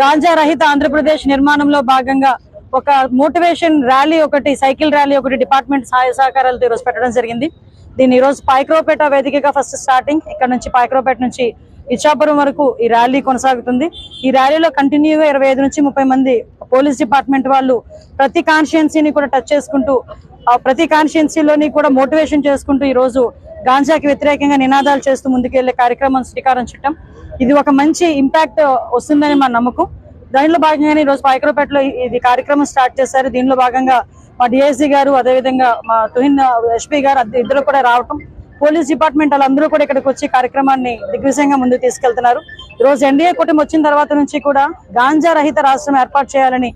గాంజా రహిత ఆంధ్రప్రదేశ్ నిర్మాణంలో భాగంగా ఒక motivation rally cycle rally department సహాయ సహకారాలతో ఈరోజు పెట్టడం జరిగింది. దీని ఈరోజు పాయక్రోపేట వేదికగా ఫస్ట్ స్టార్టింగ్, ఇక్కడ నుంచి పాయక్రోపేట నుంచి ఇచ్చాపురం వరకు ఈ ర్యాలీ కొనసాగుతుంది. ఈ ర్యాలీలో కంటిన్యూగా 25 నుంచి 30 మంది పోలీస్ డిపార్ట్మెంట్ వాళ్ళు ప్రతి కాన్స్టిట్యుయెన్సీని కూడా టచ్ చేసుకుంటూ, ప్రతి కాన్స్టిట్యుయెన్సీలోని కూడా మోటివేషన్ చేసుకుంటూ ఈ రోజు గాంజాకి వ్యతిరేకంగా నినాదాలు చేస్తూ ముందుకెళ్లే కార్యక్రమం శ్రీకారం చుట్టాం. ఇది ఒక మంచి ఇంపాక్ట్ వస్తుందని మా నమ్మకం. దానిలో భాగంగానే ఈ రోజు పాయక్రోపేటలో ఇది కార్యక్రమం స్టార్ట్ చేశారు. దీనిలో భాగంగా మా డిఐసీ గారు, అదేవిధంగా మా తుహిన్ ఎస్పీ గారు ఇద్దరు కూడా రావటం, పోలీస్ డిపార్ట్మెంట్ వాళ్ళందరూ కూడా ఇక్కడికి వచ్చి కార్యక్రమాన్ని దిగ్విజయంగా ముందుకు తీసుకెళ్తున్నారు. ఈ రోజు ఎన్డీఏ కూటమి వచ్చిన తర్వాత నుంచి కూడా గాంజా రహిత రాష్ట్రం ఏర్పాటు చేయాలని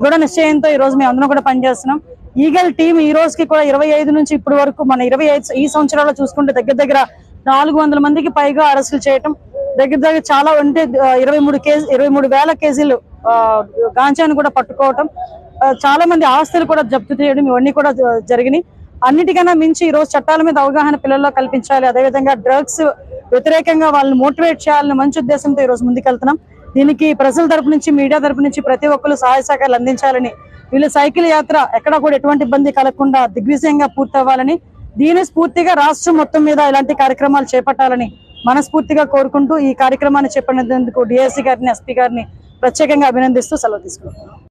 దృఢ నిశ్చయంతో ఈ రోజు మేము అందరం కూడా పనిచేస్తున్నాం. ఈగల్ టీం ఈ రోజుకి కూడా 25 నుంచి ఇప్పటి వరకు మన 25 ఈ సంవత్సరాల్లో చూసుకుంటే దగ్గర 400 మందికి పైగా అరెస్టులు చేయటం, దగ్గర చాలా అంటే 23,000 కేజీలు గాంజాను కూడా పట్టుకోవటం, చాలా మంది ఆస్తులు కూడా జప్తు చేయడం, ఇవన్నీ కూడా జరిగినాయి. అన్నిటికన్నా మించి ఈ రోజు చట్టాల మీద అవగాహన పిల్లల్లో కల్పించాలి, అదేవిధంగా డ్రగ్స్ వ్యతిరేకంగా వాళ్ళని మోటివేట్ చేయాలని మంచి ఉద్దేశంతో ఈ రోజు ముందుకెళ్తున్నాం. దీనికి ప్రజల తరపు నుంచి, మీడియా తరపు నుంచి ప్రతి ఒక్కరు సహాయ సహకారాలు అందించాలని, వీళ్ళు సైకిల్ యాత్ర ఎక్కడా కూడా ఎటువంటి ఇబ్బంది కలగకుండా దిగ్విజయంగా పూర్తి అవ్వాలని, దీని స్ఫూర్తిగా రాష్ట్రం మొత్తం మీద ఇలాంటి కార్యక్రమాలు చేపట్టాలని మనస్ఫూర్తిగా కోరుకుంటూ ఈ కార్యక్రమాన్ని చేపట్టినందుకు డిఎస్సీ గారిని, ఎస్పీ గారిని ప్రత్యేకంగా అభినందిస్తూ సెలవు తీసుకుంటున్నాను.